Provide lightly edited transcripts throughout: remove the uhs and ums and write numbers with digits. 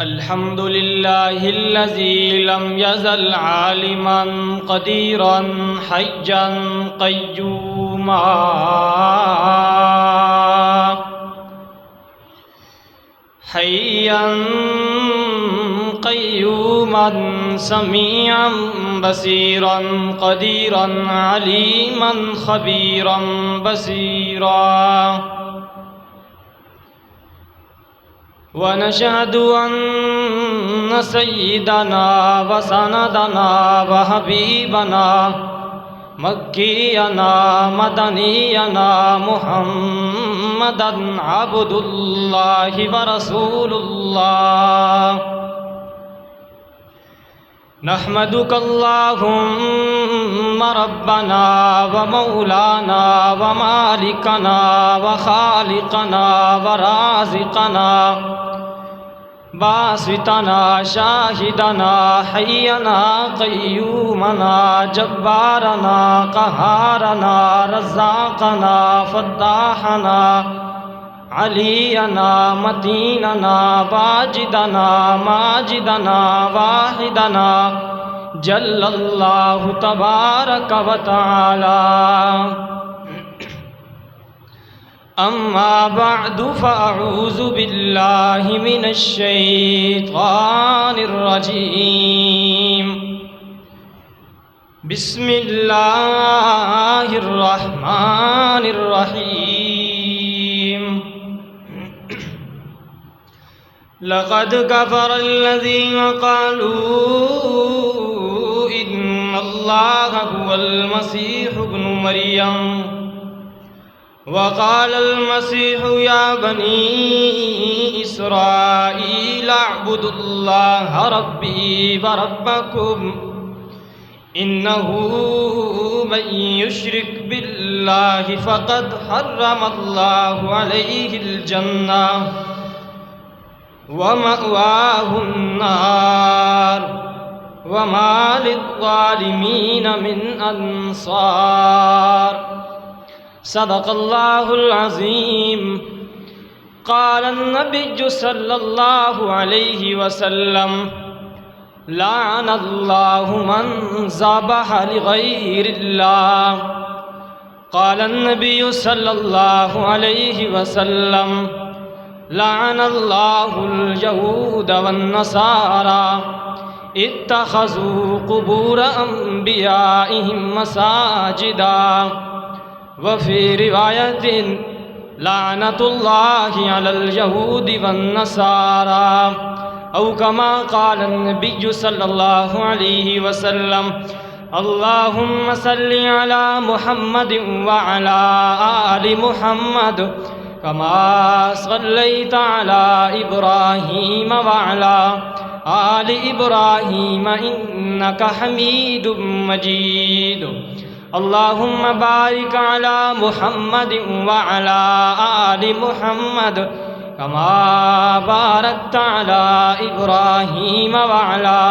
अल्हम्दुलिल्लाहिल्लज़ी lump यज़ल आलिमन क़दीरन हय्यन क़य्यूमा हय्यन क़य्यूमन समीअन बसीरन क़दीरन अलीमन ख़बीरन Basira वनशहदु अन्न सय्यिदना व सनदना व हबीबना मक्कियना मदनियना मुहम्मदन अब्दुल्लाहि व रसूलुल्लाह नहमदुक अल्लाहुम्मा रब्बना व मौलाना व मालिकना व खालिकना व राज़िकना बासितना शाहिदना हय्यना क़य्यूमना जब्बारना क़हारना रज़्ज़ाक़ना फ़त्ताहना अलीयना मतीनना वाजिदना माजिदना वाहिदना जल्लल्लाहु तबारक व तआला। अम्मा बअदु फ़अऊज़ु बिल्लाहि मिनश शैतानिर रजीम। बिस्मिल्लाहिर रहमानिर रहीम। लक़द कफ़रल्लज़ीन क़ालू इन्नल्लाह हुवल मसीहु इब्नु मरियम वक़ालल मसीहु या बनी इस्राईल अअ्बुदुल्लाह रब्बी व रब्बकुम इन्नहु मन युश्रिक बिल्लाहि फ़क़द हर्रमल्लाहु अलैहिल जन्नह व मअवाहुन नार व मा लिज़्ज़ालिमीन मिन अंसार। सदक़ल्लाहुल अज़ीम। क़ालन नबिय्यु सल्लल्लाहु अलैहि वसल्लम लअनल्लाहु मन ज़बह लिग़ैरिल्लाह। क़ालन नबिय्यु सल्लल्लाहु अलैहि वसल्लम लअनल्लाहुल यहूद वन नसारा इत्तख़ज़ू क़ुबूर अंबियाइहिम मसाजिदा वफ़ी रिवायतिन लानतुल्लाहि अलल यहूदी वन नसारा औ कमा क़ाल नबिय्यु सल्लल्लाहु अलैहि वसल्लम अल्लाहुम्मा सल्लि अला मुहम्मदिन व अला आलि मुहम्मद कमा सल्लैता अला इब्राहीम व अला आलि इब्राहीम इन्नका हमीदुम मजीद। अल्लाहुम्मा बारिक अला मुहम्मदिन व अला आलि मुहम्मद कमा बारकता अला इब्राहीम व अला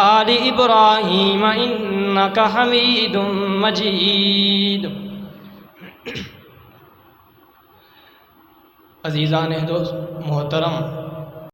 आलि इब्राहीम इन्नका हमीदुम मजीद। अज़ीज़ान दोस्त मोहतरम,